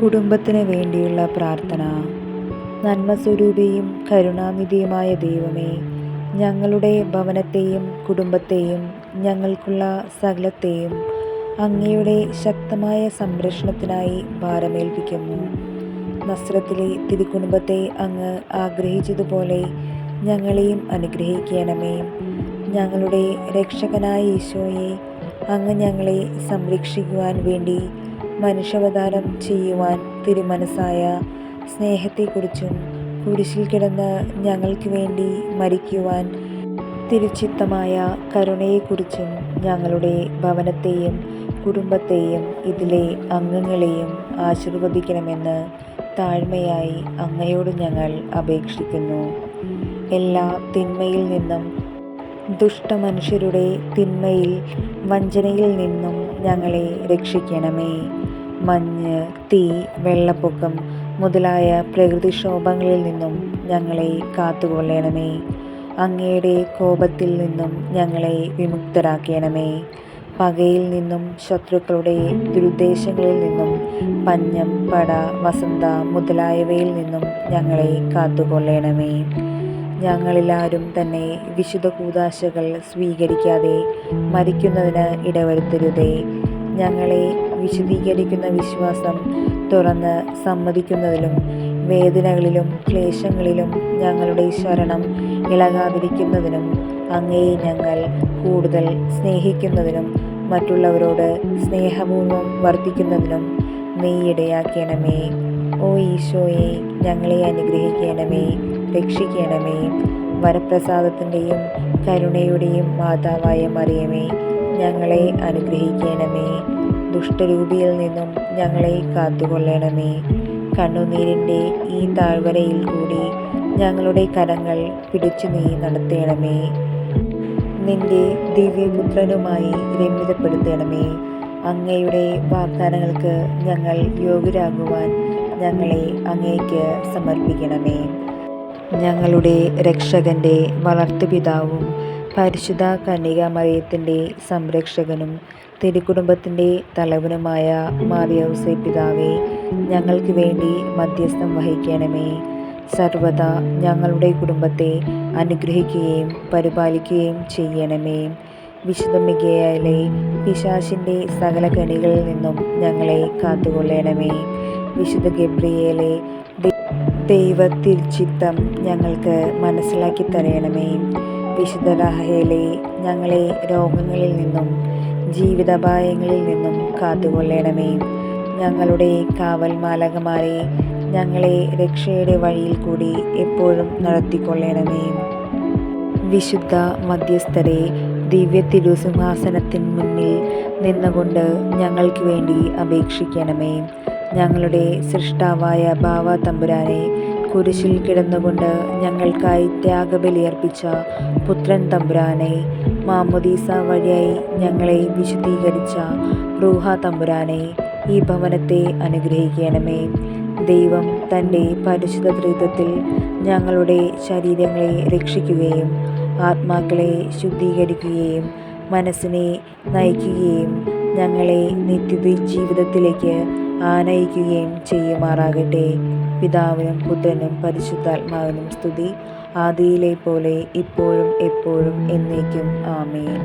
കുടുംബത്തിന് വേണ്ടിയുള്ള പ്രാർത്ഥന. നന്മസ്വരൂപിയും കരുണാനിധിയുമായ ദൈവമേ, ഞങ്ങളുടെ ഭവനത്തെയും കുടുംബത്തെയും ഞങ്ങൾക്കുള്ള സകലത്തെയും അങ്ങയുടെ ശക്തമായ സംരക്ഷണത്തിനായി ഭാരമേൽപ്പിക്കുന്നു. നസ്രത്തിലെ തിരുക്കുടുംബത്തെ അങ്ങ് ആഗ്രഹിച്ചതുപോലെ ഞങ്ങളെയും അനുഗ്രഹിക്കണമേ. ഞങ്ങളുടെ രക്ഷകനായ ഈശോയെ, അങ്ങ് ഞങ്ങളെ സംരക്ഷിക്കുവാൻ വേണ്ടി മനുഷ്യാവതാരം ചെയ്യുവാൻ തിരുമനസ്സായ സ്നേഹത്തെക്കുറിച്ചും കുരിശിൽ കിടന്ന് ഞങ്ങൾക്ക് വേണ്ടി മരിക്കുവാൻ തിരുച്ചിത്തമായ കരുണയെക്കുറിച്ചും ഞങ്ങളുടെ ഭവനത്തെയും കുടുംബത്തെയും ഇതിലെ അംഗങ്ങളെയും ആശീർവദിക്കണമെന്ന് താഴ്മയായി അങ്ങയോട് ഞങ്ങൾ അപേക്ഷിക്കുന്നു. എല്ലാ തിന്മയിൽ നിന്നും, ദുഷ്ടമനുഷ്യരുടെ തിന്മയിൽ, വഞ്ചനയിൽ നിന്നും ഞങ്ങളെ രക്ഷിക്കണമേ. മഞ്ഞ്, തീ, വെള്ളപ്പൊക്കം മുതലായ പ്രകൃതിക്ഷോഭങ്ങളിൽ നിന്നും ഞങ്ങളെ കാത്തുകൊള്ളണമേ. അങ്ങയുടെ കോപത്തിൽ നിന്നും ഞങ്ങളെ വിമുക്തരാക്കണമേ. പകയിൽ നിന്നും ശത്രുക്കളുടെ ദുരുദ്ദേശങ്ങളിൽ നിന്നും പഞ്ഞം, പട, വസന്ത മുതലായവയിൽ നിന്നും ഞങ്ങളെ കാത്തുകൊള്ളണമേ. ഞങ്ങളിലാരും തന്നെ വിശുദ്ധ കൂദാശകൾ സ്വീകരിക്കാതെ മരിക്കുന്നതിന് ഇടവരുത്തരുതേ. ഞങ്ങളെ വിശദീകരിക്കുന്ന വിശ്വാസം തുറന്ന് സമ്മതിക്കുന്നതിലും വേദനകളിലും ക്ലേശങ്ങളിലും ഞങ്ങളുടെ ശരണം ഇളകാതിരിക്കുന്നതിനും അങ്ങയെ ഞങ്ങൾ കൂടുതൽ സ്നേഹിക്കുന്നതിനും മറ്റുള്ളവരോട് സ്നേഹപൂർവ്വം വർത്തിക്കുന്നതിനും നീ ഇടയാക്കണമേ. ഓ ഈശോയെ, ഞങ്ങളെ അനുഗ്രഹിക്കണമേ, രക്ഷിക്കണമേ. വരപ്രസാദത്തിൻ്റെയും കരുണയുടെയും മാതാവായ മറിയമേ, ഞങ്ങളെ അനുഗ്രഹിക്കണമേ. ദുഷ്ടരൂപിയിൽ നിന്നും ഞങ്ങളെ കാത്തുകൊള്ളണമേ. കണ്ണുനീരിൻ്റെ ഈ താഴ്വരയിൽ കൂടി ഞങ്ങളുടെ കരങ്ങൾ പിടിച്ചു നീ നടത്തണമേ. നിന്റെ ദിവ്യപുത്രനുമായി രമ്യതപ്പെടുത്തണമേ. അങ്ങയുടെ വാഗ്ദാനങ്ങൾക്ക് ഞങ്ങൾ യോഗ്യരാകുവാൻ ഞങ്ങളെ അങ്ങേക്ക് സമർപ്പിക്കണമേ. ഞങ്ങളുടെ രക്ഷകൻ്റെ വളർത്തുപിതാവും പരിശുദ്ധ കന്യകാമറിയത്തിൻ്റെ സംരക്ഷകനും തിരുക്കുടുംബത്തിൻ്റെ തലവനുമായ മാറിയൗസേ പിതാവേ, ഞങ്ങൾക്ക് വേണ്ടി മധ്യസ്ഥം വഹിക്കണമേ. സർവദാ ഞങ്ങളുടെ കുടുംബത്തെ അനുഗ്രഹിക്കുകയും പരിപാലിക്കുകയും ചെയ്യണമേ. വിശുദ്ധ മിഖായേലേ, പിശാചിൻ്റെ സകല കെണികളിൽ നിന്നും ഞങ്ങളെ കാത്തുകൊള്ളണമേ. വിശുദ്ധ ഗബ്രിയേലേ, ദൈവത്തിരുച്ചിത്തം ഞങ്ങൾക്ക് മനസ്സിലാക്കി തരണമേ. വിശുദ്ധ റഹായേലേ, ഞങ്ങളെ രോഗങ്ങളിൽ നിന്നും ജീവിതാപായങ്ങളിൽ നിന്നും കാത്തുകൊള്ളണമേ. ഞങ്ങളുടെ കാവൽ മാലാഖമാരെ ഞങ്ങളെ രക്ഷയുടെ വഴിയിൽ കൂടി എപ്പോഴും നടത്തിക്കൊള്ളണമേ. വിശുദ്ധ മധ്യസ്ഥരെ, ദിവ്യ തിരുസിംഹാസനത്തിന് മുന്നിൽ നിന്നുകൊണ്ട് ഞങ്ങൾക്ക് വേണ്ടി അപേക്ഷിക്കണമേ. ഞങ്ങളുടെ സൃഷ്ടാവായ ബാവ തമ്പുരാനെ, കുരിശിൽ കിടന്നുകൊണ്ട് ഞങ്ങൾക്കായി ത്യാഗബലിയർപ്പിച്ച പുത്രൻ തമ്പുരാനെ, മാമോദീസ വഴിയായി ഞങ്ങളെ വിശുദ്ധീകരിച്ച റൂഹ തമ്പുരാനെ, ഈ ഭവനത്തെ അനുഗ്രഹിക്കണമേ. ദൈവം തൻ്റെ പരിശുദ്ധ ത്രിത്വത്തിൽ ഞങ്ങളുടെ ശരീരങ്ങളെ രക്ഷിക്കുകയും ആത്മാക്കളെ ശുദ്ധീകരിക്കുകയും മനസ്സിനെ നയിക്കുകയും ഞങ്ങളെ നിത്യ ജീവിതത്തിലേക്ക് ആനയിക്കുകയും ചെയ്യുമാറാകട്ടെ. പിതാവിനും പുത്രനും പരിശുദ്ധാത്മാവിനും സ്തുതി, ആദിയിലെ പോലെ ഇപ്പോഴും എപ്പോഴും എന്നേക്കും. ആമേൻ.